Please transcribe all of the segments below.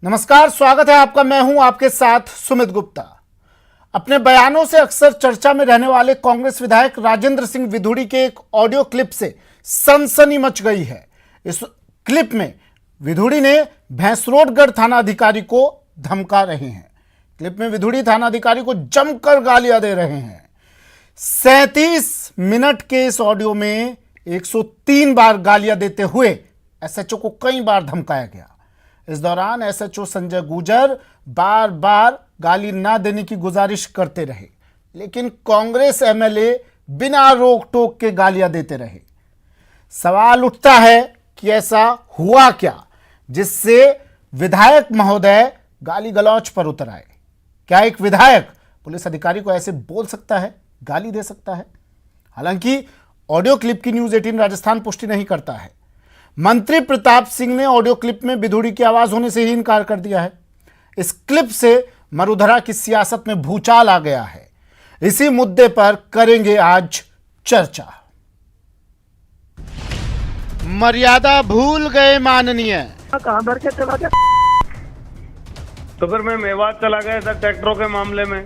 नमस्कार, स्वागत है आपका। मैं हूं आपके साथ सुमित गुप्ता। अपने बयानों से अक्सर चर्चा में रहने वाले कांग्रेस विधायक राजेंद्र सिंह विधुड़ी के एक ऑडियो क्लिप से सनसनी मच गई है। इस क्लिप में विधुड़ी ने भैंसरोडगढ़ थाना अधिकारी को धमका रहे हैं। क्लिप में विधुड़ी थाना अधिकारी को जमकर गालियां दे रहे हैं। 37 मिनट के इस ऑडियो में 103 बार गालियां देते हुए एसएचओ को कई बार धमकाया गया। इस दौरान एसएचओ संजय गुर्जर बार बार गाली ना देने की गुजारिश करते रहे, लेकिन कांग्रेस एमएलए बिना रोक टोक के गालियां देते रहे। सवाल उठता है कि ऐसा हुआ क्या जिससे विधायक महोदय गाली गलौज पर उतर आए। क्या एक विधायक पुलिस अधिकारी को ऐसे बोल सकता है, गाली दे सकता है? हालांकि ऑडियो क्लिप की न्यूज़ 18 राजस्थान पुष्टि नहीं करता है। मंत्री प्रताप सिंह ने ऑडियो क्लिप में विधुड़ी की आवाज होने से ही इनकार कर दिया है। इस क्लिप से मरुधरा की सियासत में भूचाल आ गया है। इसी मुद्दे पर करेंगे आज चर्चा। मर्यादा भूल गए माननीय। कहां भर के चला गया? तो फिर मैं मेवात चला गया था ट्रैक्टरों के मामले में।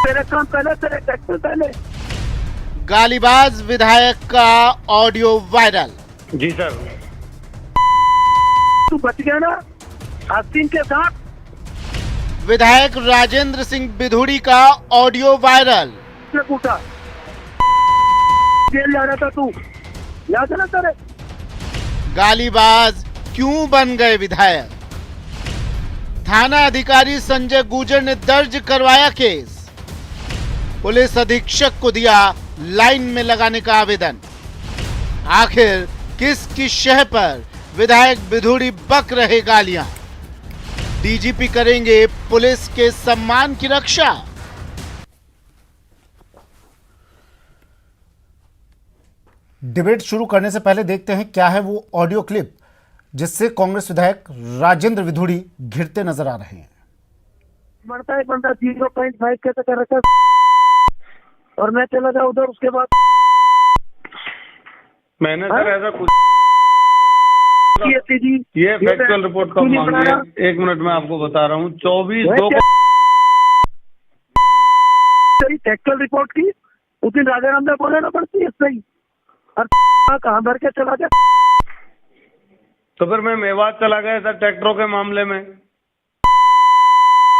तेरे काम पहले, तेरे ट्रैक्टर पहले। गालीबाज विधायक का ऑडियो वायरल। जी सर। तू बच गया ना आस्तीन के साथ। विधायक राजेंद्र सिंह विधुड़ी का ऑडियो वायरल। कूटा जेल जा रहा था तू, याद है ना तेरे? गालीबाज क्यों बन गए विधायक? थाना अधिकारी संजय गुर्जर ने दर्ज करवाया केस। पुलिस अधीक्षक को दिया लाइन में लगाने का आवेदन। आखिर किसकी शह पर विधायक विधुड़ी बक रहे गालियां? डीजीपी करेंगे पुलिस के सम्मान की रक्षा। डिबेट शुरू करने से पहले देखते हैं क्या है वो ऑडियो क्लिप जिससे कांग्रेस विधायक राजेंद्र विधुड़ी घिरते नजर आ रहे हैं। बढ़ता है बंदा 0.5 के कर रखा और मैं चला जाऊँ उधर। उसके बाद मैंने सर ऐसा कुछ जी ये फैक्चुअल रिपोर्ट कब मांगी है? 1 मिनट में आपको बता रहा हूँ। 24/2 तेरी फैक्चुअल रिपोर्ट की उस दिन राजा राम ने बोले ना पड़ती है सही। और कहां भर के चला गया? तो फिर मैं मेवात चला गया था ट्रैक्टरों के मामले में।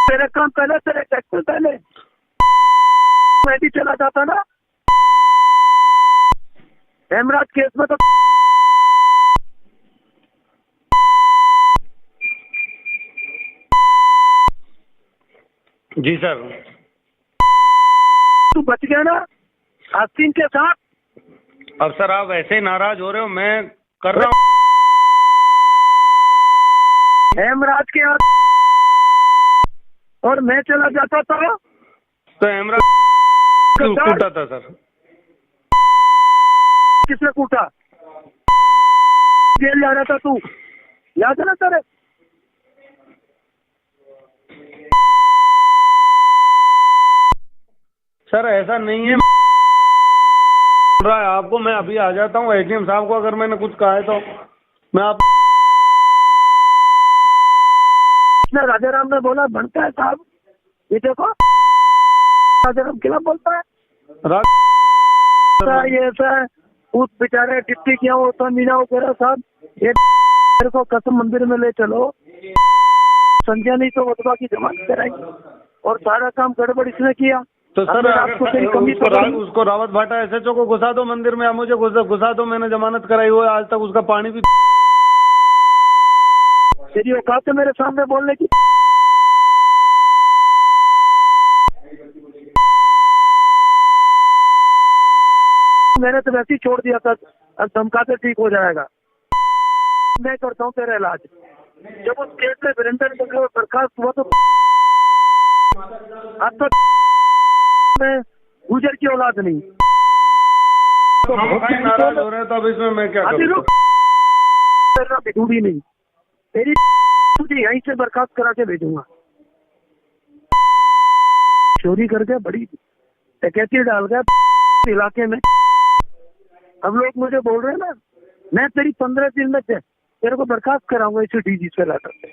तेरे काम पहले, तेरे ट्रैक्टर पहले। मैं भी चला जाता ना हेमराज केस में। तो जी सर। तू बच गया ना आस्तीन के साथ। अब सर आप ऐसे ही नाराज हो रहे हो। मैं कर रहा हूँ हेमराज के हाथ और मैं चला जाता था तो हेमराज कूटा था सर। किसने कूटा? जेल जा रहा था तू, याद है ना तेरे? सर ऐसा नहीं है रहा है आपको। मैं अभी आ जाता हूँ। एडीएम साहब को अगर मैंने कुछ कहा है तो मैं आप राजा राम ने बोला बनता है साहब। ये देखो राजा राम खिलाफ बोलता है ये ऐसा है। उस बेचारे डिप्टी किया होता मीना वगैरह साहब, ये मेरे को कसम मंदिर में ले चलो। संजय नहीं तो वतवा की जमानत कराई और सारा काम गड़बड़ इसने किया। तो सर उसको रावत भाटा एसएचओ को घुसा दो मंदिर में, या मुझे घुसा दो। मैंने जमानत कराई हुई, आज तक उसका पानी भी। तेरी औकात है मेरे सामने बोलने की? मैंने तो वैसे ही छोड़ दिया था, अब धमकाते ठीक हो जाएगा। मैं करता हूँ तेरा इलाज। जब उस केस में वीरेंद्र बर्खास्त हुआ तो अब तो मैं गुजर की औलाद नहीं तो नाराज हो रहे हैं। तो अब इसमें मैं क्या करूं? तेरा विधुड़ी नहीं, तेरी तुझे यहीं से बर्खास्त करा के भेजूंगा। चोरी करके बड़ी डकैती डाल गया इलाके में। हम लोग मुझे बोल रहे हैं ना, मैं तेरी 15 दिन में तेरे को बर्खास्त कराऊंगा इसी डीजी से लेटर से।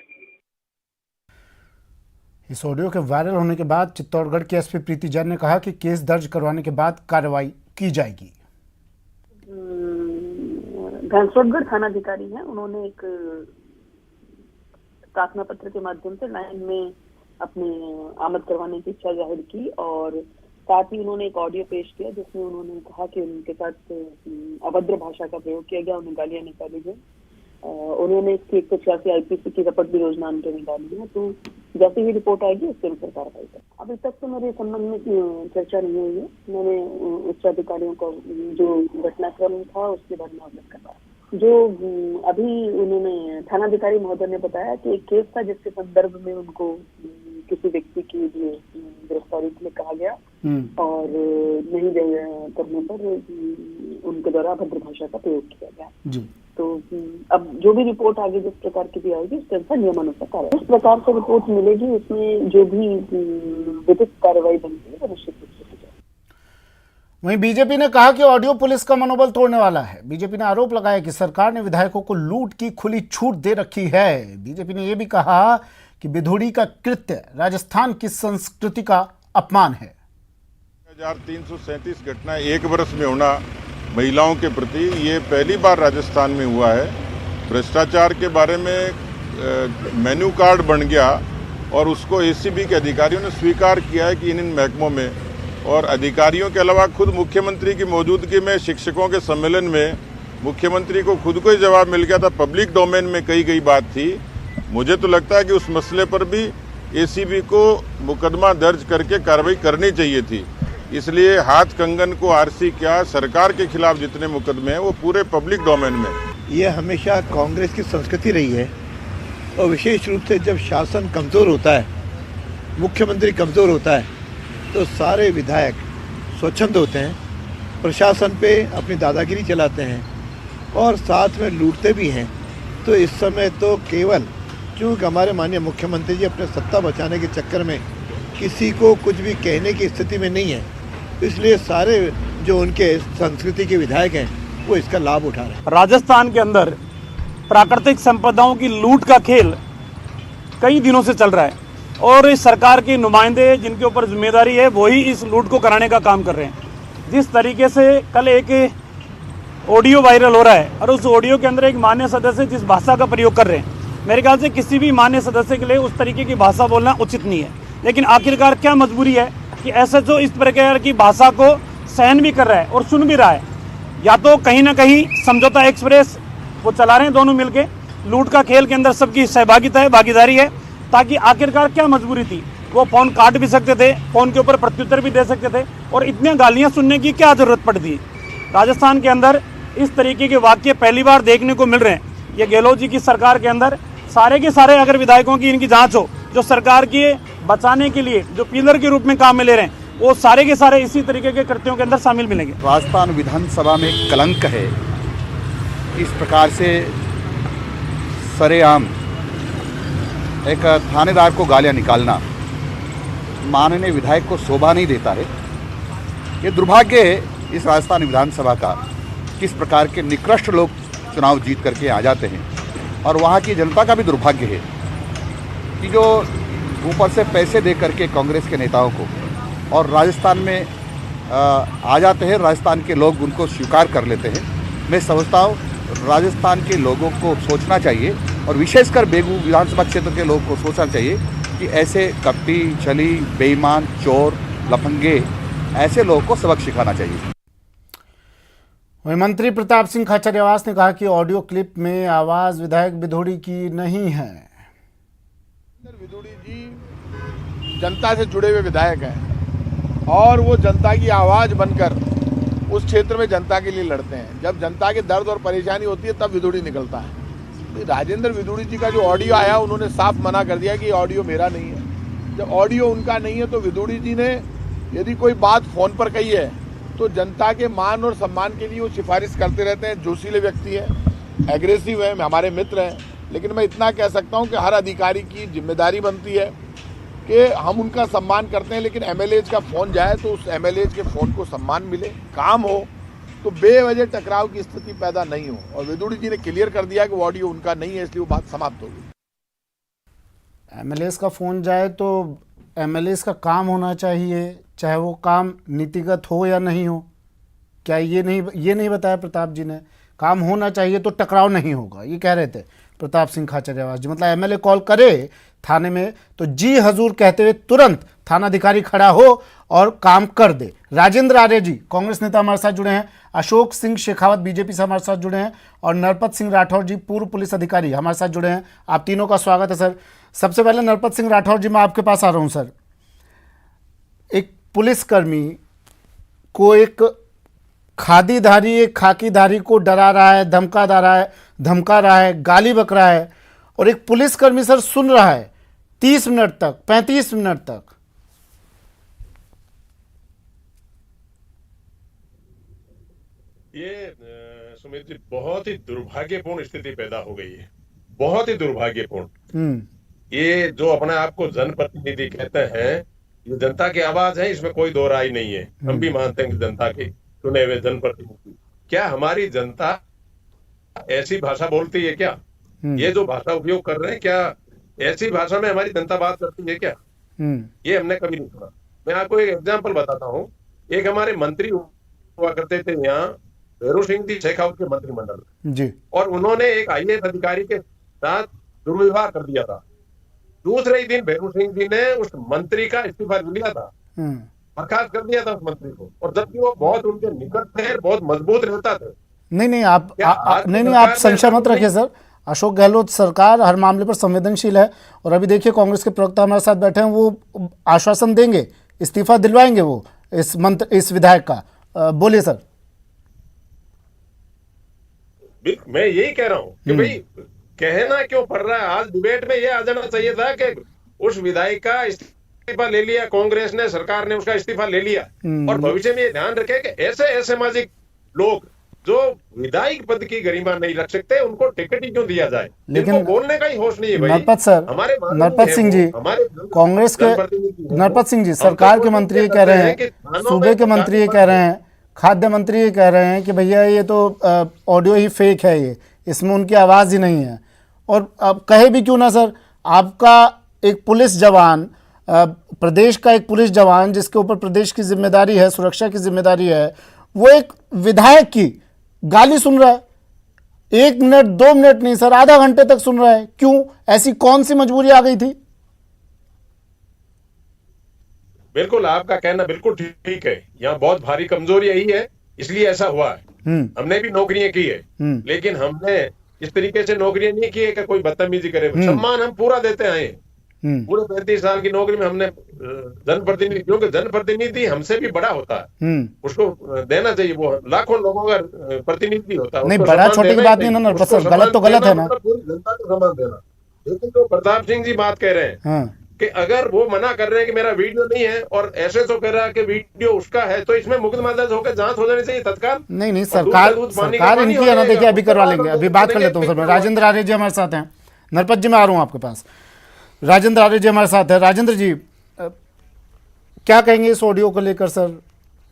इस ऑडियो के वायरल होने के बाद चित्तौड़गढ़ के एसपी प्रीति जैन ने कहा कि केस दर्ज करवाने के बाद कार्रवाई की जाएगी। घनश्यामगढ़ थानाधिकारी हैं, उन्होंने एक प्रार्थना पत्र के माध्यम से लाइन में अपनी आमद करवाने की इच्छा जाहिर की और साथ ही उन्होंने एक ऑडियो पेश किया जिसमें उन्होंने कहा कि उनके साथ अभद्र भाषा का प्रयोग किया गया, उन्हें गालियां निकाली गई। उन्होंने इसकी 186 आईपीसी की रपट भी रोजनान के निकाली है। तो जैसे ही रिपोर्ट आएगी उसके अनुसार कार्रवाई कर। अभी तक तो मेरे संबंध में चर्चा नहीं हुई है। मैंने उच्च अधिकारियों को जो घटनाक्रम था उसके बारे में अवगत करवाया। जो अभी उन्होंने थानाधिकारी महोदय ने बताया कि एक केस था जिसके संदर्भ में उनको किसी व्यक्ति की गिरफ्तारी के लिए कहा गया और नहीं करने पर उनके द्वारा अभद्र भाषा का प्रयोग किया गया जी। तो अब जो भी रिपोर्ट आगे जिस प्रकार की भी आएगी उसके अनुसार नियमानुसार कार्रवाई, जिस प्रकार से रिपोर्ट मिलेगी उसमें जो भी विधिक कार्रवाई बनती है वो निश्चित रूप से की जाएगी। वहीं बीजेपी ने कहा कि ऑडियो पुलिस का मनोबल तोड़ने वाला है। बीजेपी ने आरोप लगाया कि सरकार ने विधायकों को लूट की खुली छूट दे रखी है। बीजेपी ने यह भी कहा कि विधुड़ी का कृत्य राजस्थान की संस्कृति का अपमान है। 1337 घटना एक वर्ष में होना महिलाओं के प्रति ये पहली बार राजस्थान में हुआ है। भ्रष्टाचार के बारे में मेन्यू कार्ड बन गया और उसको एसीबी के अधिकारियों ने स्वीकार किया है कि इन महकमों में और अधिकारियों के अलावा खुद मुख्यमंत्री की मौजूदगी में शिक्षकों के सम्मेलन में मुख्यमंत्री को खुद को ही जवाब मिल गया था। पब्लिक डोमेन में कही गई बात थी। मुझे तो लगता है कि उस मसले पर भी एसीबी को मुकदमा दर्ज करके कार्रवाई करनी चाहिए थी। इसलिए हाथ कंगन को आरसी क्या, सरकार के खिलाफ जितने मुकदमे हैं वो पूरे पब्लिक डोमेन में। ये हमेशा कांग्रेस की संस्कृति रही है और विशेष रूप से जब शासन कमज़ोर होता है, मुख्यमंत्री कमज़ोर होता है तो सारे विधायक स्वच्छंद होते हैं, प्रशासन पे अपनी दादागिरी चलाते हैं और साथ में लूटते भी हैं। तो इस समय तो केवल क्योंकि हमारे माननीय मुख्यमंत्री जी अपने सत्ता बचाने के चक्कर में किसी को कुछ भी कहने की स्थिति में नहीं है, इसलिए सारे जो उनके संस्कृति के विधायक हैं वो इसका लाभ उठा रहे हैं। राजस्थान के अंदर प्राकृतिक संपदाओं की लूट का खेल कई दिनों से चल रहा है और इस सरकार के नुमाइंदे जिनके ऊपर जिम्मेदारी है वही इस लूट को कराने का काम कर रहे हैं। जिस तरीके से कल एक ऑडियो वायरल हो रहा है और उस ऑडियो के अंदर एक मान्य सदस्य जिस भाषा का प्रयोग कर रहे हैं, मेरे ख्याल से किसी भी मान्य सदस्य के लिए उस तरीके की भाषा बोलना उचित नहीं है। लेकिन आखिरकार क्या मजबूरी है कि एसएचओ इस प्रकार की भाषा को सहन भी कर रहा है और सुन भी रहा है। या तो कहीं ना कहीं समझौता एक्सप्रेस वो चला रहे हैं दोनों मिलके, लूट का खेल के अंदर सबकी सहभागिता है, भागीदारी है, ताकि आखिरकार क्या मजबूरी थी, वो फोन काट भी सकते थे, फोन के ऊपर प्रत्युत्तर भी दे सकते थे और इतनी गालियां सुनने की क्या जरूरत पड़ती। राजस्थान के अंदर इस तरीके के वाक्य पहली बार देखने को मिल रहे हैं। ये गहलोत जी की सरकार के अंदर सारे के सारे अगर विधायकों की इनकी जांच हो, जो सरकार की बचाने के लिए जो पिलर के रूप में काम में ले रहे हैं, वो सारे के सारे इसी तरीके के कृत्यों के अंदर शामिल मिलेंगे। राजस्थान विधानसभा में कलंक है। इस प्रकार से सरेआम एक थानेदार को गालियां निकालना माननीय विधायक को शोभा नहीं देता है। ये दुर्भाग्य है इस राजस्थान विधानसभा का, किस प्रकार के निकृष्ट लोग चुनाव जीत करके आ जाते हैं। और वहाँ की जनता का भी दुर्भाग्य है कि जो ऊपर से पैसे दे करके कांग्रेस के नेताओं को और राजस्थान में आ जाते हैं, राजस्थान के लोग उनको स्वीकार कर लेते हैं। मैं समझता हूँ राजस्थान के लोगों को सोचना चाहिए और विशेषकर बेगू विधानसभा क्षेत्र के लोगों को सोचना चाहिए कि ऐसे कपटी, छली, बेईमान, चोर, लफंगे ऐसे लोगों को सबक सिखाना चाहिए। वहीं मंत्री प्रताप सिंह खाचरियावास ने कहा कि ऑडियो क्लिप में आवाज विधायक विधुड़ी की नहीं है। विधुड़ी जी जनता से जुड़े हुए विधायक हैं और वो जनता की आवाज बनकर उस क्षेत्र में जनता के लिए लड़ते हैं। जब जनता के दर्द और परेशानी होती है तब विधुड़ी निकलता है। राजेंद्र विधुड़ी जी का जो ऑडियो आया उन्होंने साफ मना कर दिया कि ऑडियो मेरा नहीं है। जब ऑडियो उनका नहीं है तो विधुड़ी जी ने यदि कोई बात फोन पर कही है तो जनता के मान और सम्मान के लिए वो सिफारिश करते रहते हैं। जोशीले व्यक्ति हैं, एग्रेसिव हैं, हमारे मित्र हैं, लेकिन मैं इतना कह सकता हूं कि हर अधिकारी की जिम्मेदारी बनती है कि हम उनका सम्मान करते हैं, लेकिन एमएलए का फ़ोन जाए तो उस एमएलए के फ़ोन को सम्मान मिले, काम हो। तो बेवजह टकराव की स्थिति पैदा नहीं हो। और विदुड़ी जी ने क्लियर कर दिया कि वो ऑडियो उनका नहीं है, इसलिए वो बात समाप्त हो गई। एमएलएस का फोन जाए तो एमएलएस का काम होना चाहिए, चाहे वो काम नीतिगत हो या नहीं हो। क्या ये नहीं बताया प्रताप जी ने? काम होना चाहिए तो टकराव नहीं होगा, ये कह रहे थे प्रताप सिंह खाचरियावास जी। मतलब एमएलए कॉल करे थाने में तो जी हजूर कहते हुए तुरंत थानाधिकारी खड़ा हो और काम कर दे। राजेंद्र आर्य जी कांग्रेस नेता हमारे साथ जुड़े हैं, अशोक सिंह शेखावत बीजेपी से हमारे साथ जुड़े हैं, और नरपत सिंह राठौर जी पूर्व पुलिस अधिकारी हमारे साथ जुड़े हैं। आप तीनों का स्वागत है सर। सबसे पहले नरपत सिंह राठौर जी, मैं आपके पास आ रहा हूं सर। एक पुलिसकर्मी को एक खादीधारी एक खाकीधारी को डरा रहा है, धमका रहा है, गाली बक रहा है, और एक पुलिसकर्मी सर सुन रहा है 30 मिनट तक, 35 मिनट तक। ये सुमित जी बहुत ही दुर्भाग्यपूर्ण स्थिति पैदा हो गई है, बहुत ही दुर्भाग्यपूर्ण। ये जो अपने आप को जनप्रतिनिधि कहते हैं, ये जनता की आवाज है, इसमें कोई दो राय नहीं है। हम भी मानते हैं कि जनता के चुने हुए जनप्रतिनिधि। क्या हमारी जनता ऐसी भाषा बोलती है क्या? ये जो भाषा उपयोग कर रहे हैं, क्या ऐसी भाषा में हमारी जनता बात करती है क्या? ये हमने कभी नहीं सुना। मैं आपको एक एग्जांपल बताता हूँ। एक हमारे मंत्री हुआ करते थे यहाँ, भैरू सिंह जी शेखावत के मंत्रिमंडल जी, और उन्होंने एक IAS अधिकारी के साथ दुर्व्यवहार कर दिया था। दूसरे ही दिन भैरू सिंह जी ने उस मंत्री का इस्तीफा लिया था, बर्खास्त कर दिया था उस मंत्री को, और जबकि वो बहुत उनके निकट थे, बहुत मजबूत रहता थे। नहीं आप संशय मत रखिए सर। अशोक गहलोत सरकार हर मामले पर संवेदनशील है, और अभी देखिए कांग्रेस के प्रवक्ता हमारे साथ बैठे हैं, वो आश्वासन देंगे, इस्तीफा दिलवाएंगे वो इस विधायक का। बोलिए सर। मैं यही कह रहा हूँ कि भाई कहना क्यों पड़ रहा है? आज डिबेट में ये आ जाना चाहिए था कि उस विधायक का इस्तीफा ले लिया कांग्रेस ने, सरकार ने उसका इस्तीफा ले लिया, और भविष्य में ये ध्यान रखे कि ऐसे असामाजिक लोग जो विधायक पद की गरिमा नहीं रख सकते, उनको टिकट ही क्यों दिया जाए? लेकिन बोलने का ही होश नहीं है भाई। नरपत सिंह जी कांग्रेस के, नरपत सिंह जी सरकार के मंत्री ये कह रहे हैं, सूबे के मंत्री ये कह रहे हैं, खाद्य मंत्री ये कह रहे हैं कि भैया ये तो ऑडियो ही फेक है, ये इसमें उनकी आवाज़ ही नहीं है। और अब कहे भी क्यों ना सर, आपका एक पुलिस जवान, प्रदेश का एक पुलिस जवान जिसके ऊपर प्रदेश की जिम्मेदारी है, सुरक्षा की जिम्मेदारी है, वो एक विधायक की गाली सुन रहा है। 1 मिनट 2 मिनट नहीं सर, आधा घंटे तक सुन रहा है। क्यों? ऐसी कौन सी मजबूरी आ गई थी? बिल्कुल, आपका कहना बिल्कुल ठीक है। यहाँ बहुत भारी कमजोरी यही है, इसलिए ऐसा हुआ है। हमने भी नौकरियां की है, लेकिन हमने इस तरीके से नौकरियां नहीं की है कि कोई बदतमीजी करे। सम्मान हम पूरा देते आए। पूरे 35 साल की नौकरी में हमने जनप्रतिनिधि, क्योंकि जनप्रतिनिधि हमसे भी बड़ा होता है, उसको देना चाहिए। वो लाखों लोगों का प्रतिनिधि होता है। नहीं, बड़ा छोटी की बात नहीं ना, गलत तो गलत है ना, पूरी जनता को सम्मान देना। लेकिन जो प्रताप सिंह जी बात कह रहे हैं कि अगर वो मना कर रहे हैं कि मेरा वीडियो नहीं है, और ऐसे तो कह रहा है कि वीडियो उसका है, तो इसमें मुकदमा दर्ज होकर जांच हो जानी चाहिए तत्काल। नहीं सरकार इनकी है ना, देखिए अभी करवा लेंगे, अभी बात कर लेता हूँ सर। राजेंद्र आर्य जी हमारे साथ हैं। नरपत जी मैं आ रहा हूँ आपके पास। राजेंद्र आर्य जी हमारे साथ है। राजेंद्र जी क्या कहेंगे इस ऑडियो को लेकर? सर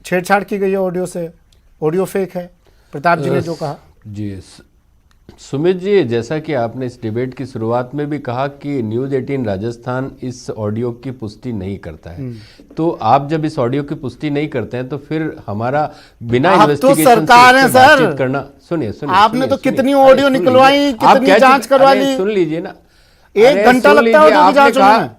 छेड़छाड़ की गई है ऑडियो से, ऑडियो फेक है, प्रताप जी ने जो कहा। जी सुमित जी, जैसा कि आपने इस डिबेट की शुरुआत में भी कहा कि न्यूज़ 18 राजस्थान इस ऑडियो की पुष्टि नहीं करता है, तो आप जब इस ऑडियो की पुष्टि नहीं करते हैं तो फिर हमारा बिना इन्वेस्टिगेशन तो सरकार है सर, करना। सुनिए आपने तो कितनी ऑडियो निकलवाई, कितनी जांच करवा ली। सुन लीजिए ना, 1 घंटा लगता है ऑडियो की जांच में।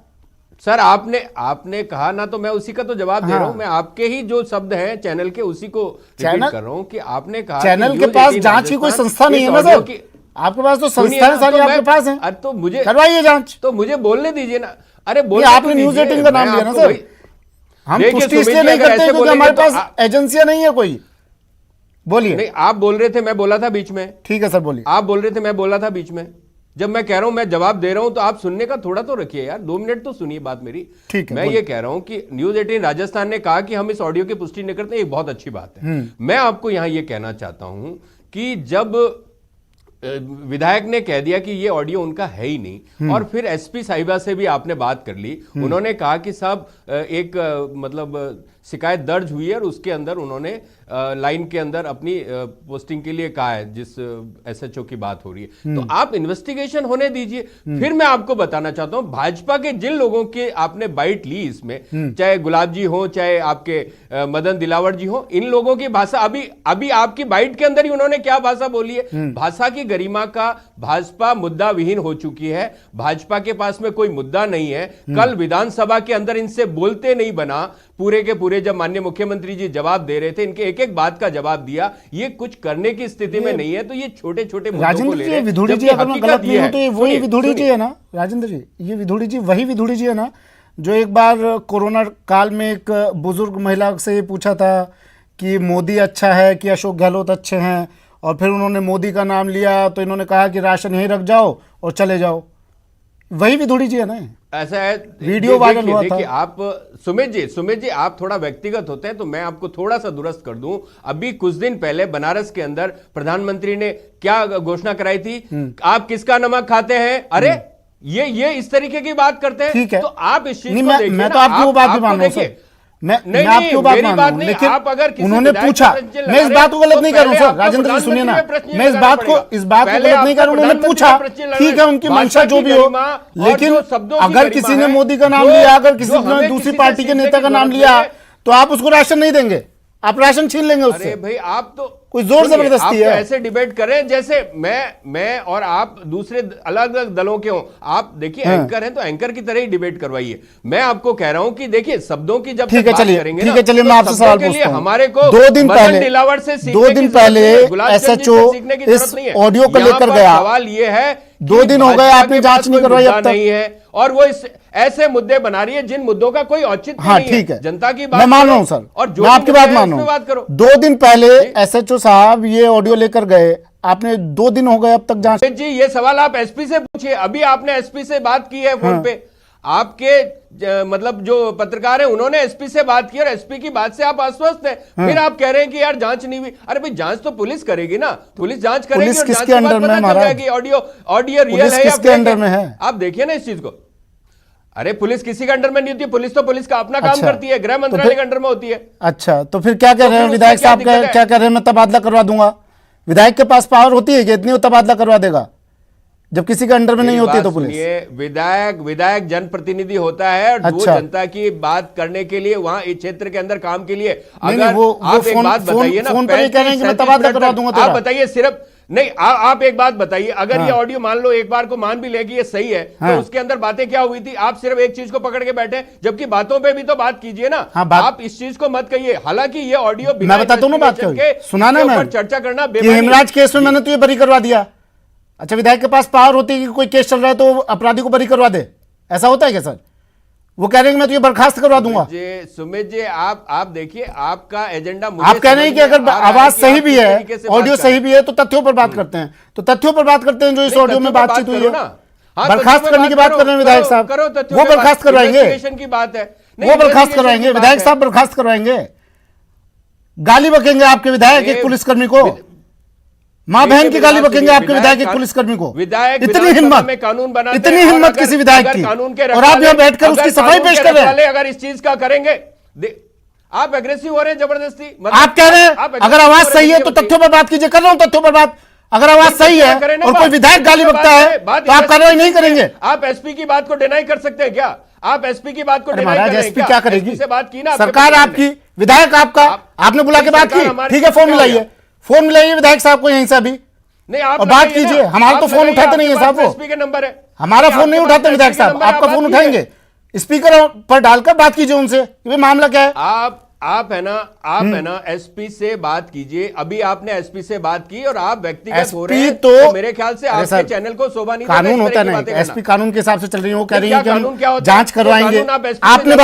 सर आपने कहा ना, तो मैं उसी का तो जवाब दे रहा हूं। मैं आपके ही जो शब्द हैं चैनल के, उसी को रिपीट कर रहा हूं कि आपने कहा चैनल के पास जांच की कोई संस्था नहीं है ना सर, आपके पास तो संस्थाएं सारी आपके पास हैं। अरे तो मुझे करवाइए जांच, तो मुझे बोलने दीजिए ना। अरे बोलिए, आपने न्यूज़ 18 का नाम लिया ना सर। हम पुष्टि इसलिए नहीं करते क्योंकि हमारे पास एजेंसियां नहीं है कोई। बोलिए। नहीं, आप बोल रहे थे, मैं बोला था बीच में। ठीक है सर, बोलिए। आप बोल रहे थे, मैं बोला था बीच में। जब मैं कह रहा हूं मैं जवाब दे रहा हूं तो आप सुनने का थोड़ा तो रखिए यार, 2 मिनट तो सुनिए बात मेरी। ठीक है। मैं ये कह रहा हूं कि न्यूज़ 18 राजस्थान ने कहा कि हम इस ऑडियो की पुष्टि नहीं करते, ये बहुत अच्छी बात है। मैं आपको यहां ये कहना चाहता हूं कि जब विधायक ने कह दिया कि ये ऑडियो उनका है ही नहीं, और फिर एसपी साहिबा से भी आपने बात कर ली, उन्होंने कहा कि साहब एक मतलब शिकायत दर्ज हुई है और उसके अंदर उन्होंने लाइन के अंदर अपनी पोस्टिंग के लिए कहा है, जिस एसएचओ की बात हो रही है। तो आप इन्वेस्टिगेशन होने दीजिए। फिर मैं आपको बताना चाहता हूं, भाजपा के जिन लोगों के आपने बाइट ली इसमें, चाहे गुलाब जी हो, चाहे आपके मदन दिलावर जी हो, इन लोगों की भाषा अभी आपकी बाइट के अंदर ही उन्होंने क्या भाषा बोली है। भाषा की गरिमा का भाजपा मुद्दा विहीन हो चुकी है। भाजपा के पास में कोई मुद्दा नहीं है। कल विधानसभा के अंदर इनसे बोलते नहीं बना, पूरे के पूरे जब माननीय मुख्यमंत्री जी जवाब दे रहे थे, इनके एक एक बात का जवाब दिया। ये कुछ करने की स्थिति में नहीं है, तो ये छोटे छोटे राजेंद्र जी, विधुड़ी जी अगर मैं गलत नहीं हूं तो ये वही विधुड़ी जी है ना राजेंद्र जी, ये विधुड़ी जी वही विधुड़ी जी है ना जो एक बार कोरोना काल में एक बुजुर्ग महिला से पूछा था कि मोदी अच्छा है कि अशोक गहलोत अच्छे हैं, और फिर उन्होंने मोदी का नाम लिया तो इन्होंने कहा कि राशन यहीं रख जाओ और चले जाओ। वही विधुड़ी जी है ना। ऐसा है, वीडियो वायरल हुआ था। देखिए आप सुमित जी आप थोड़ा व्यक्तिगत होते हैं, तो मैं आपको थोड़ा सा दुरुस्त कर दूं। अभी कुछ दिन पहले बनारस के अंदर प्रधानमंत्री ने क्या घोषणा कराई थी, आप किसका नमक खाते हैं। अरे ये इस तरीके की बात करते हैं। ठीक है, तो आप इस चीज को देखिए। मैं तो आपकी वो बात भी मान रहा हूं, मैं आपकी बात मान रहा हूं, लेकिन आप अगर उन्होंने पूछा, मैं इस बात को गलत नहीं कर रहा हूं सर, राजेंद्र जी सुनिए ना, मैं इस बात को गलत नहीं कर रहा हूं। उन्होंने पूछा, ठीक है, उनकी मंशा जो भी हो, लेकिन अगर किसी ने मोदी का नाम लिया, अगर किसी ने दूसरी पार्टी के नेता का नाम लिया, तो आप उसको राशन नहीं देंगे, आप राशन छीन लेंगे उससे। अरे भाई, आप तो कोई जोर जबरदस्ती है। ऐसे डिबेट करें जैसे मैं और आप दूसरे अलग अलग दलों के हों। आप देखिए एंकर हैं तो एंकर की तरह ही डिबेट करवाइए। मैं आपको कह रहा हूं कि देखिए शब्दों की जब ठीक है, चलिए ठीक है, चलिए मैं आपसे सवाल पूछता हूं। हमारे को 2 दिन पहले एसएचओ इस ऑडियो को लेकर गया, सवाल ये है 2 दिन हो गए आपने जांच नहीं करवाई अब तक नहीं है, और वो ऐसे मुद्दे बना रही है जिन मुद्दों का कोई औचित्य नहीं है। ठीक है, जनता की बात मैं मान रहा हूं सर, और मैं आपकी बात मान रहा हूं। 2 दिन पहले एसएचओ साहब ये ऑडियो लेकर गए, आपने 2 दिन हो गए अब तक जांच। जी ये सवाल आप एसपी से पूछिए। अभी आपने एसपी से बात की है फोन पे, आपके मतलब जो पत्रकार है उन्होंने एसपी से बात की और एसपी की बात से आप आश्वस्त हैं। फिर आप कह रहे हैं कि यार जांच नहीं हुई। अरे भाई जांच तो पुलिस करेगी ना, पुलिस जांच करेगी और जांच के बाद पता चल जाएगी ऑडियो रियल है या किसके अंडर में है। आप देखिए ना इस चीज को। अरे पुलिस किसी के अंडर में नहीं होती, पुलिस तो पुलिस का अपना काम करती है, गृह मंत्रालय के अंडर में होती है। अच्छा, तो फिर क्या कह रहे हैं विधायक साहब, क्या कह रहे हैं मैं तबादला करवा दूंगा। विधायक के पास पावर होती है कि इतनी वो तबादला करवा देगा जब किसी के अंडर में नहीं होती है तो पुलिस। विधायक जनप्रतिनिधि होता है और वो जनता की बात करने के लिए वहां इस क्षेत्र के अंदर काम के लिए। अगर आप एक बात बताइए ना, फोन पर कह रहे हैं कि मैं तबादला करवा दूंगा, आप बताइए सिर्फ नहीं, आप एक बात बताइए, अगर ये ऑडियो मान लो एक बार को मान भी ले कि ये सही है, तो उसके अंदर बातें क्या हुई थी। आप सिर्फ एक चीज को पकड़ के बैठे, जबकि बातों पे भी तो बात कीजिए ना। आप इस चीज को मत कहिए। हालांकि ये ऑडियो मैं बताता हूं ना बात क्या सुना ना, मैं चर्चा करना हेमराज केस में मैंने तो ये बरी करवा दिया। अच्छा, विधायक के पास पावर होती है कि कोई केस चल रहा है तो अपराधी को बरी करवा दे, ऐसा होता है क्या सर? वो कह रहे हैं मैं तो ये बर्खास्त करवा दूंगा। सुमित जी आप देखिए, आपका एजेंडा आप कह रहे हैं कि अगर आवाज सही भी है, ऑडियो सही भी है, तो तथ्यों पर बात करते हैं, तो तथ्यों पर बात करते हैं जो इस ऑडियो में बातचीत हुई है। बर्खास्त करने की बात कर रहे हैं विधायक साहब, वो बर्खास्त करवाएंगे, वो बर्खास्त करवाएंगे, विधायक साहब बर्खास्त करवाएंगे। गाली बकेंगे आपके विधायक एक पुलिसकर्मी को, मां बहन की गाली बकेंगे आपके विधायक एक पुलिसकर्मी को। इतनी हिम्मत किसी विधायक की, और आप यहां बैठकर उसकी सफाई पेश कर रहे हैं। अगर इस चीज का करेंगे, आप एग्रेसिव हो रहे हैं जबरदस्ती। आप कह रहे हैं अगर आवाज सही है तो तथ्यों पर बात कीजिए, कर रहा हूं तथ्यों पर बात। अगर आवाज सही है और कोई विधायक गाली बकता है तो आप कार्रवाई नहीं करेंगे। आप एसपी की बात को डिनाई कर सकते हैं क्या? आप एसपी की बात को डिनाई करेंगे? एसपी क्या करेगी? से बात की ना, सरकार आपकी, विधायक आपका, आपने बुला के बात की, ठीक है, फोन मिलाइए, फोन मिलाइए विधायक साहब को यहीं से अभी, नहीं आप और बात कीजिए। हमारा तो फोन उठाते नहीं है साहब, वो एसपी के नंबर है, हमारा फोन नहीं उठाते विधायक साहब, आपका फोन उठाएंगे, स्पीकर पर डालकर बात कीजिए उनसे कि मामला क्या है। आप है ना एसपी से बात कीजिए। अभी आपने एसपी से बात की और आप व्यक्तिगत हो रहे हैं, तो मेरे ख्याल से आपके चैनल को शोभा नहीं देता। कानून होता नहीं, एसपी कानून के हिसाब से चल रही है, वो कह रही है कि हम जांच करवाएंगे। आपने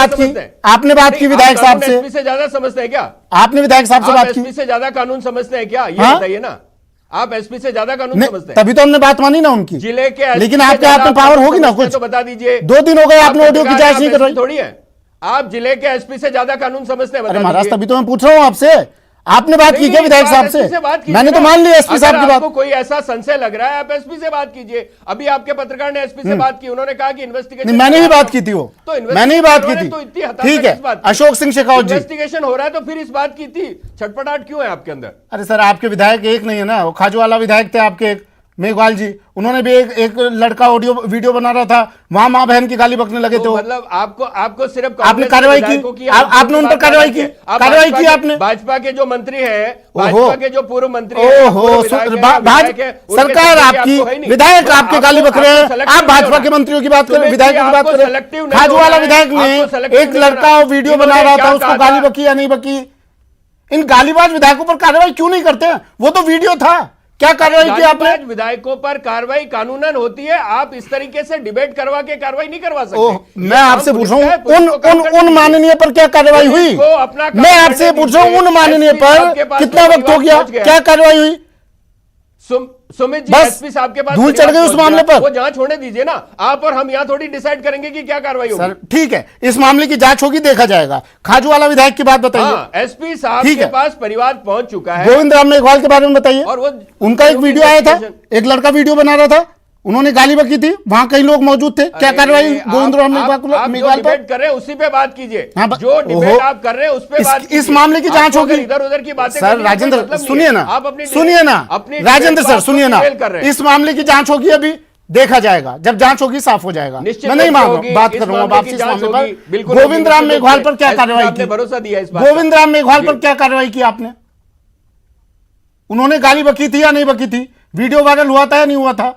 बात की विधायक साहब से, एसपी से ज्यादा समझते हैं क्या? आपने विधायक साहब से बात की, एसपी से ज्यादा कानून समझते हैं क्या? ये बताइए ना, आप एसपी से ज्यादा कानून समझते हैं? तभी तो हमने बात मानी ना उनकी जिले के, लेकिन आपके हाथ में पावर होगी ना कुछ, तो बता दीजिए। 2 दिन हो गए आपने ऑडियो की जांच नहीं करवाई। थोड़ी है, आप जिले के एसपी से ज्यादा कानून समझते हैं? अरे महाराज, तभी तो मैं पूछ रहा हूं आपसे, आपने बात की क्या विधायक साहब से? मैंने तो मान लिया एसपी साहब की बात। आपको कोई ऐसा संशय लग रहा है आप एसपी से बात कीजिए। अभी आपके पत्रकार ने एसपी से बात की, उन्होंने कहा कि इन्वेस्टिगेशन। मैंने ही बात की थी, वो मैंने ही बात की थी। तो इतनी ठीक है, अशोक सिंह शेखावत जी, इन्वेस्टिगेशन हो रहा है तो फिर इस बात की थी छटपटाहट क्यों है आपके अंदर? अरे सर, आपके विधायक एक नहीं है ना, वो खाजूवाला विधायक थे आपके, एक मेघवाल जी, उन्होंने भी एक लड़का ऑडियो वीडियो बना रहा था, वहां मां बहन की गाली बकने लगे थे। मतलब आपको सिर्फ आपने कार्रवाई की, आपने उन पर कार्रवाई की, कार्रवाई की आपने। भाजपा के जो मंत्री हैं, भाजपा के जो पूर्व मंत्री हैं, सरकार आपकी, विधायक आपके गाली बक रहे हैं, आप भाजपा के मंत्रियों की बात करें, विधायक की बात करें। खाजूवाला विधायक ने एक लड़का वीडियो बना रहा था, उसको गाली बकी या नहीं बकी? इन गालीबाज विधायकों पर कार्रवाई क्यों नहीं करते हैं? वो तो वीडियो था, क्या कार्रवाई की आपने? विधायकों पर कार्रवाई कानूनन होती है, आप इस तरीके से डिबेट करवा के कार्रवाई नहीं करवा सकते। मैं आपसे पूछ रहा हूं उन माननीय पर क्या कार्रवाई हुई? मैं आपसे पूछ रहा हूं उन माननीय पर कितना वक्त हो गया, क्या कार्रवाई हुई? सुमित जी, बस एसपी साहब के पास धूल चढ़ गई उस मामले पर। वो जांच होने दीजिए ना, आप और हम यहाँ थोड़ी डिसाइड करेंगे कि क्या कार्रवाई होगी। सर ठीक है, इस मामले की जांच होगी, देखा जाएगा। खाजूवाला विधायक की बात बताइए। एसपी साहब के पास परिवार पहुंच चुका है। गोविंद राम मेघवाल के बारे में बताइए। और वो उनका एक वीडियो आया था, एक लड़का वीडियो बना रहा था, उन्होंने गाली बकी थी, वहां कई लोग मौजूद थे, क्या कार्रवाई गोविंद राम मेघवाल पर कर रहे हैं उसी पे बात कीजिए। जो डिबेट आप कर रहे हैं उस पे बात कीजिए। इस मामले की जांच होगी। इधर उधर की बातें सर राजेंद्र सुनिए ना, राजेंद्र सर सुनिए ना, इस मामले की जांच होगी, अभी देखा जाएगा, जब जांच होगी साफ हो जाएगा। मैं नहीं बात कर रहा हूँ आपसे इस मामले पर। गोविंद राम मेघवाल पर क्या कार्रवाई की? भरोसा दिया इस बात। गोविंद राम मेघवाल पर क्या कार्रवाई की आपने? उन्होंने गाली बकी थी या नहीं बकी थी? वीडियो वायरल हुआ था या नहीं हुआ था?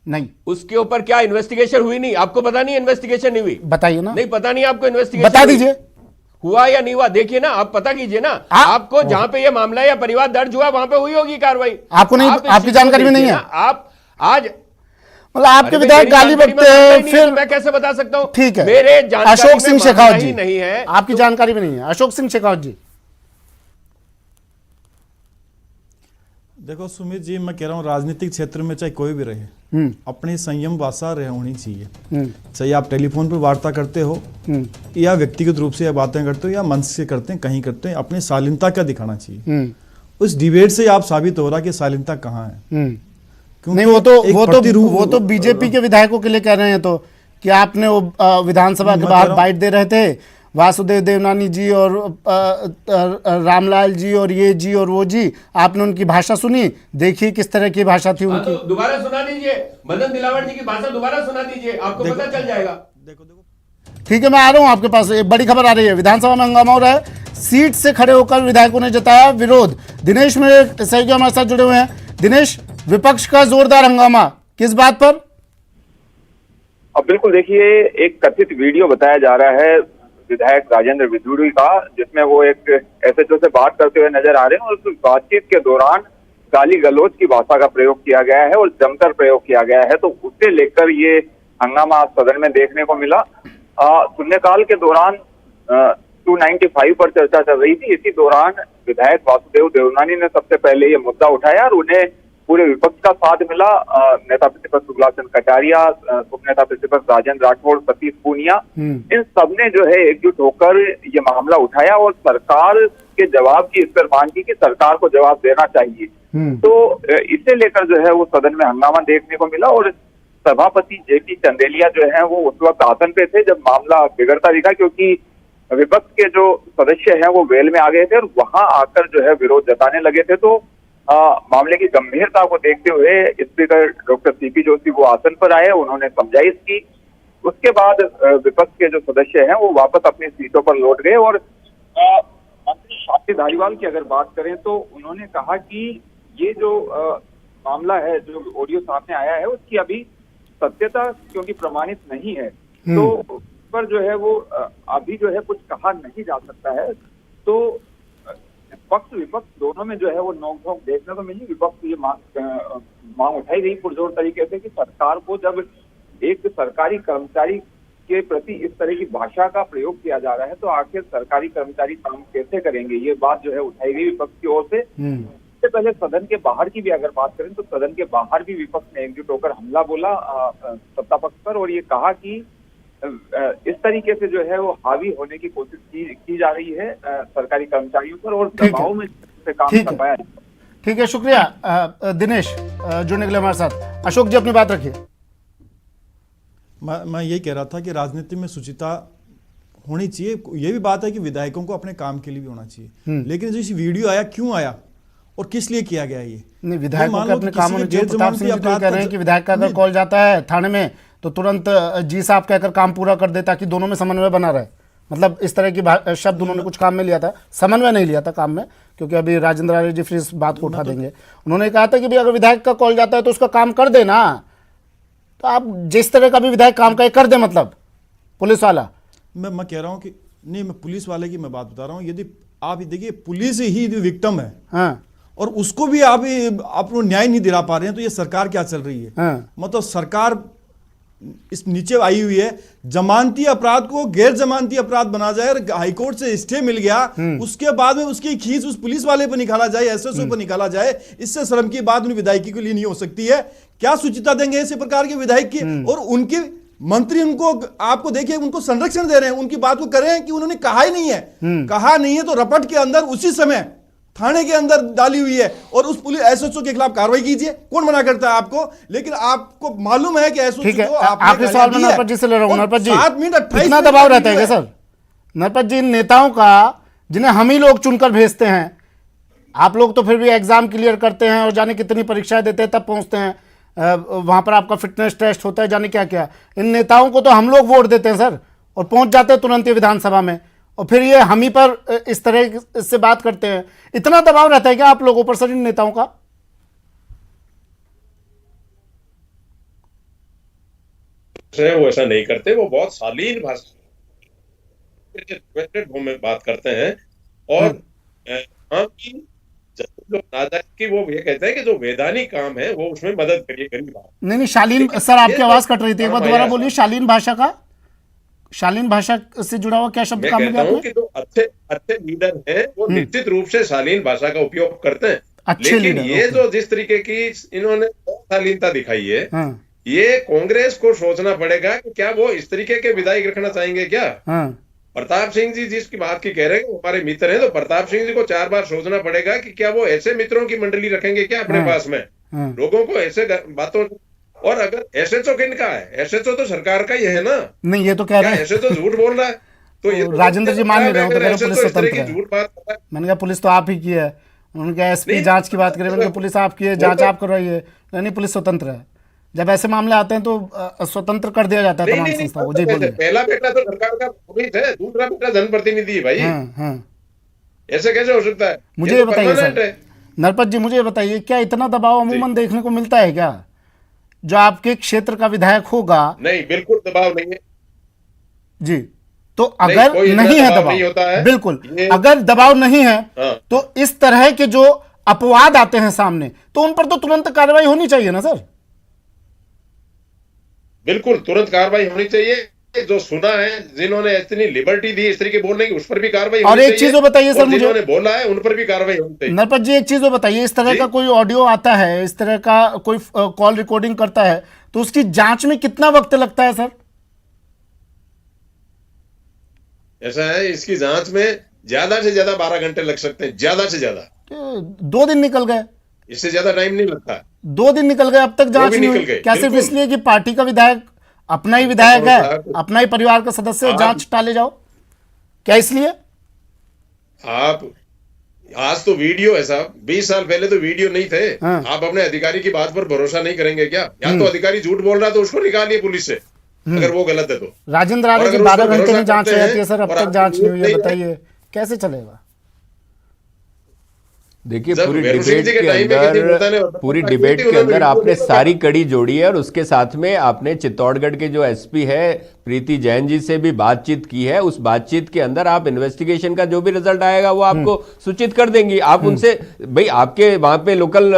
नहीं। उसके ऊपर क्या इन्वेस्टिगेशन हुई? नहीं, आपको पता नहीं इन्वेस्टिगेशन नहीं हुई? बताइए ना। नहीं पता नहीं आपको इन्वेस्टिगेशन? बता दीजिए, हुआ या नहीं हुआ, देखिए ना, आप पता कीजिए ना। आपको जहां पे ये मामला या परिवार दर्ज हुआ वहां पे हुई होगी कार्रवाई। आपको नहीं, आपकी जानकारी में नहीं है? आप आज मतलब आपके विधायक गाली बकते हैं, फिर मैं कैसे बता सकता हूं? ठीक है, मेरे अशोक सिंह शेखावत जी नहीं है, आपकी जानकारी में नहीं है। अशोक सिंह शेखावत जी, देखो सुमित जी, मैं कह रहा हूँ राजनीतिक क्षेत्र में चाहे कोई भी रहे, अपनी संयम भाषा रह होनी चाहिए। चाहे आप टेलीफोन पर वार्ता करते हो या व्यक्तिगत रूप से या बातें करते हो या मंच से करते हैं, कहीं करते हैं, अपनी शालीनता का दिखाना चाहिए। उस डिबेट से आप साबित हो रहा कि शालीनता कहाँ है। नहीं, वो तो बीजेपी के विधायकों के लिए कह रहे हैं, तो कि आपने वो विधानसभा के बाहर बाइट दे रहे थे, वासुदेव देवनानी जी और रामलाल जी और ये जी और वो जी, आपने उनकी भाषा सुनी, देखिए किस तरह की भाषा थी उनकी। तो दोबारा सुना दीजिए, मदन दिलावर जी की भाषा दोबारा सुना दीजिए, आपको पता चल जाएगा। ठीक है, मैं आ रहा हूं आपके पास। एक बड़ी खबर आ रही है, विधानसभा में हंगामा हो रहा है, सीट से खड़े होकर विधायकों ने जताया विरोध। दिनेश मेरे सहयोगी हमारे साथ जुड़े हुए हैं। दिनेश, विपक्ष का जोरदार हंगामा किस बात पर? अब बिल्कुल देखिए, एक कथित वीडियो बताया जा रहा है विधायक राजेंद्र विधुड़ी का, जिसमें वो एक एसएचओ से बात करते हुए नजर आ रहे हैं और उस बातचीत के दौरान गाली गलौज की भाषा का प्रयोग किया गया है और जमकर प्रयोग किया गया है। तो उसे लेकर ये हंगामा आज सदन में देखने को मिला। शून्यकाल के दौरान 295 पर चर्चा चल रही थी। इसी दौरान विधायक वासुदेव देवनानी ने सबसे पहले ये मुद्दा उठाया और उन्हें पूरे विपक्ष का साथ मिला। नेता प्रतिपक्ष सुगलासन कटारिया, उप नेता प्रतिपक्ष राजेंद्र राठौड़, सतीश पूनिया, इन सबने जो है एकजुट होकर ये मामला उठाया और सरकार के जवाब की इस पर मांग की कि सरकार को जवाब देना चाहिए। तो इसे लेकर जो है वो सदन में हंगामा देखने को मिला और सभापति जेपी चंदेलिया जो है वो उस वक्त आसन पे थे जब मामला बिगड़ता दिखा, क्योंकि विपक्ष के जो सदस्य हैं वो वेल में आ गए थे और वहां आकर जो है विरोध जताने लगे थे। तो मामले की गंभीरता को देखते हुए स्पीकर डॉक्टर सीपी जोशी वो आसन पर आए, उन्होंने समझाइश की। उसके बाद विपक्ष के जो सदस्य हैं वो वापस अपनी सीटों पर लौट गए और मंत्री शांति धारीवाल की अगर बात करें तो उन्होंने कहा कि ये जो मामला है, जो ऑडियो सामने आया है, उसकी अभी सत्यता क्योंकि प्रमाणित नहीं है, तो उस पर जो है वो अभी जो है कुछ कहा नहीं जा सकता है। तो पक्ष विपक्ष दोनों में जो है वो नोकझोंक देखने को मिली। विपक्ष ये मांग उठाई गई पुरजोर तरीके से कि सरकार को जब एक सरकारी कर्मचारी के प्रति इस तरह की भाषा का प्रयोग किया जा रहा है तो आखिर सरकारी कर्मचारी काम कैसे करेंगे, ये बात जो है उठाई गई विपक्ष की ओर से। इससे पहले सदन के बाहर की भी अगर बात करें तो सदन के बाहर भी विपक्ष ने एकजुट होकर हमला बोला सत्ता पक्ष पर और ये कहा कि इस तरीके से जो है वो हावी होने की कोशिश की जा रही है सरकारी कर्मचारियों पर और दबाव में से काम करवाया। ठीक है, शुक्रिया दिनेश जुड़ने के लिए हमारे साथ। अशोक जी अपनी बात रखिए। मैं यही कह रहा था कि राजनीति में शुचिता होनी चाहिए। ये भी बात है कि विधायकों को अपने काम के लिए भी होना चाहिए, लेकिन जो इस वीडियो आया क्यों आया और किस लिए किया गया ये नहीं, विधायकों के अपने काम होने चाहिए। प्रताप सिंह जी तो कह रहे हैं कि विधायक का अगर कॉल जाता है थाने में तो तुरंत जी साहब कहकर काम पूरा कर दे ताकि दोनों में समन्वय बना रहे। मतलब इस तरह की शब्द उन्होंने कुछ काम में लिया था, समन्वय नहीं लिया था काम में, क्योंकि अभी राजेंद्र आर्य जी फिर इस बात को उठा देंगे। उन्होंने कहा था कि भाई अगर विधायक का कॉल जाता है तो उसका काम कर देना, तो आप जिस तरह का भी विधायक काम कर दे, मतलब पुलिस वाला। मैं कह रहा हूँ कि नहीं, मैं पुलिस वाले की मैं बात बता रहा हूँ। यदि आप देखिए पुलिस ही विक्टिम है, हाँ, और उसको भी आप न्याय नहीं दिला पा रहे हैं, तो ये सरकार क्या चल रही है? हाँ। मतलब सरकार इस नीचे आई हुई है, जमानती अपराध को गैर जमानती अपराध बना जाए, हाईकोर्ट से स्टे मिल गया, उसके बाद में उसकी खींच उस पुलिस वाले पर निकाला जाए, एसएसओ पर निकाला जाए। इससे शर्म की बात उन विधायकी के लिए नहीं हो सकती है। क्या सूचिता देंगे ऐसे प्रकार के विधायक की? और उनके मंत्री उनको, आपको देखिए, उनको संरक्षण दे रहे हैं, उनकी बात को करें कि उन्होंने कहा ही नहीं है, कहा नहीं है तो रपट के अंदर उसी समय थाने के अंदर डाली हुई है और उस पुलिस एसएचओ के खिलाफ कार्रवाई कीजिए। कौन मना करता है आपको? लेकिन आपको मालूम है कि एसएचओ को आखिरी सवाल मैं नरपत जी से ले रहा हूं। नरपत जी, 7 मिनट 28 कितना दबाव रहता है सर नरपत जी नेताओं का, जिन्हें हम ही लोग चुनकर भेजते हैं? आप लोग तो फिर भी एग्जाम क्लियर करते हैं और जाने कितनी परीक्षाएं देते हैं तब पहुंचते हैं, वहां पर आपका फिटनेस टेस्ट होता है, जाने क्या क्या। इन नेताओं को तो हम लोग वोट देते हैं सर, और पहुंच जाते हैं तुरंत विधानसभा में, और फिर ये हम ही पर इस तरह से बात करते हैं। इतना दबाव रहता है क्या आप लोगों पर सर इन नेताओं का? वो ऐसा नहीं करते, वो बहुत शालीन भाषा में बात करते हैं। और हाँ की जो नाजायज की वो ये कहते हैं कि जो वैधानिक काम है वो उसमें मदद करिए गरीब। नहीं शालीन सर, आपकी आवाज कट रही थी, एक बार दोबारा बोलिए। शालीन भाषा का, शालीन भाषा से जुड़ा हुआ क्या शब्द काम में? मैं कहता हूं कि जो अच्छे लीडर हैं वो निश्चित रूप से शालीन भाषा का उपयोग करते हैं, अच्छे लेकिन ये जो जिस तरीके की इन्होंने शालीनता दिखाई है, ये कांग्रेस को सोचना पड़ेगा कि क्या वो इस तरीके के विधायक रखना चाहेंगे क्या? प्रताप सिंह जी जिसकी बात की कह रहे हैं हमारे मित्र हैं, तो प्रताप सिंह जी को 4 बार सोचना पड़ेगा कि क्या वो ऐसे मित्रों की मंडली रखेंगे क्या अपने पास में? लोगों को ऐसे बातों, और अगर एसएचओ किनका है? एसएचओ तो सरकार का ही है ना। नहीं, ये तो कह रहे हैं एसएचओ झूठ बोल रहा है, तो ये राजेंद्र जी मान नहीं रहे हो, तो पुलिस स्वतंत्र है। झूठ बात कर रहा है। मैंने कहा पुलिस तो आप ही की है, उन्होंने कहा एसपी जांच की बात करें, मैंने कहा पुलिस आपकी है, जांच आप करवाइए, नहीं पुलिस स्वतंत्र है। जब ऐसे मामले आते हैं तो स्वतंत्र कर दिया जाता है तमाम संस्थाओं को। जी बोलिए। पहला बेटा तो सरकार का पुलिस है, दूसरा बेटा जनप्रतिनिधि है भाई। ऐसे कैसे हो सकता है? मुझे ये बताइए सर नरपत जी, मुझे ये बताइए, क्या इतना दबाव अमूमन देखने को मिलता है क्या जो आपके क्षेत्र का विधायक होगा? नहीं, बिल्कुल दबाव नहीं है जी। तो अगर नहीं है दबाव, बिल्कुल अगर दबाव नहीं है तो इस तरह के जो अपवाद आते हैं सामने, तो उन पर तो तुरंत कार्रवाई होनी चाहिए ना सर? बिल्कुल तुरंत कार्रवाई होनी चाहिए। जो सुना है, जिन्होंने इतनी लिबर्टी दी इस तरीके बोलने की, उस पर भी कार्रवाई होनी चाहिए। और एक चीज बताइए सर, मुझे जिन्होंने बोला है उन पर भी कार्रवाई होनी चाहिए। नरपत जी एक चीज बताइए, इस तरह का कोई ऑडियो आता है, इस तरह का कोई कॉल रिकॉर्डिंग करता है, तो उसकी जांच में कितना वक्त लगता है सर? ऐसा है, इसकी जांच में ज्यादा से ज्यादा 12 घंटे लग सकते हैं, ज्यादा से ज्यादा। 2 दिन निकल गए, इससे ज्यादा टाइम नहीं लगता। 2 दिन निकल गए, अब तक जांच नहीं हुई। क्या सिर्फ इसलिए कि पार्टी का विधायक अपना ही विधायक है, अपना ही परिवार का सदस्य, जांच टाले जाओ? क्या इसलिए? आप आज तो वीडियो है साहब, 20 साल पहले तो वीडियो नहीं थे। आप अपने अधिकारी की बात पर भरोसा नहीं करेंगे क्या? या तो अधिकारी झूठ बोल रहा है तो उसको निकालिए पुलिस से, अगर वो गलत है तो। राजेंद्र आर्य की 12 घंटे में जांच हो जाती है सर, अब तक जांच नहीं हुई है, बताइए कैसे चलेगा? देखिए पूरी डिबेट के अंदर आपने सारी कड़ी जोड़ी है, और उसके साथ में आपने चित्तौड़गढ़ के जो एसपी है प्रीति जैन जी से भी बातचीत की है। उस बातचीत के अंदर आप इन्वेस्टिगेशन का जो भी रिजल्ट आएगा वो आपको सूचित कर देंगी। आप उनसे, भाई आपके वहां पे लोकल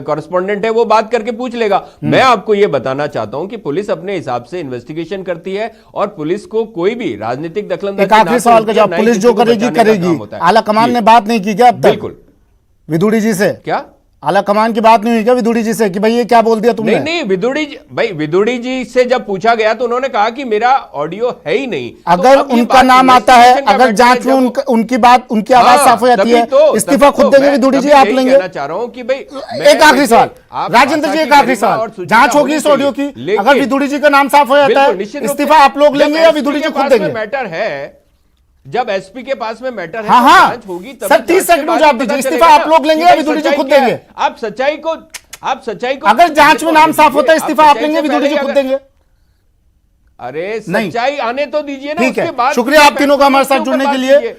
कॉरेस्पॉन्डेंट है, वो बात करके पूछ लेगा। मैं आपको ये बताना चाहता हूं कि पुलिस अपने हिसाब से इन्वेस्टिगेशन करती है, और पुलिस को कोई भी राजनीतिक दखलंदाजी। आखिरी सवाल का जवाब, पुलिस जो करेगी करेगी, आला कमान ने बात नहीं की क्या अब तक? बिल्कुल विधुड़ी जी से? क्या आला कमान की बात नहीं हुई क्या विदुड़ी जी से कि भाई ये क्या बोल दिया तुमने? नहीं नहीं, विदुड़ी जी से जब पूछा गया तो उन्होंने कहा कि मेरा ऑडियो है ही नहीं। अगर तो उनका नाम आता है, अगर जांच में उनकी बात, उनकी आवाज साफ हो जाती है, इस्तीफा खुद देंगे विदुड़ी जी, आप लेंगे? कहना चाह रहा हूं कि भाई एक आखिरी सवाल राजेंद्र जी, एक आखिरी सवाल, जांच होगी इस ऑडियो की, अगर विदुड़ी जी का नाम साफ हो जाता है, इस्तीफा आप लोग लेंगे या विदुड़ी जी खुद देंगे? मैटर है, जब एसपी के पास में मैटर है, हाँ, जांच होगी तब सर 30 सेकंड में जवाब दीजिए, इस्तीफा आप लोग लेंगे या विदुड़ी जी खुद देंगे? आप सच्चाई को अगर जांच में नाम साफ होता है, इस्तीफा आप लेंगे, विदुड़ी जी खुद देंगे? अरे सच्चाई आने तो दीजिए ना, ठीक उसके बाद है, शुक्रिया आप तीनों का हमारे साथ जुड़ने के लिए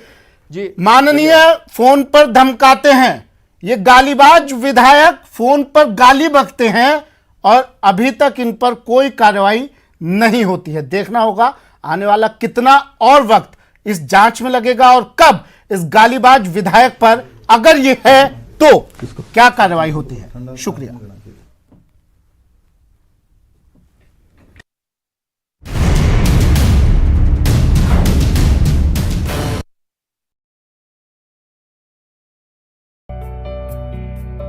जी। माननीय फोन पर धमकाते हैं, ये गालीबाज विधायक फोन पर गाली बकते हैं और अभी तक इन पर कोई कार्रवाई नहीं होती है। देखना होगा आने वाला कितना और वक्त इस जांच में लगेगा और कब इस गालीबाज विधायक पर, अगर ये है तो, क्या कार्रवाई होती है। शुक्रिया।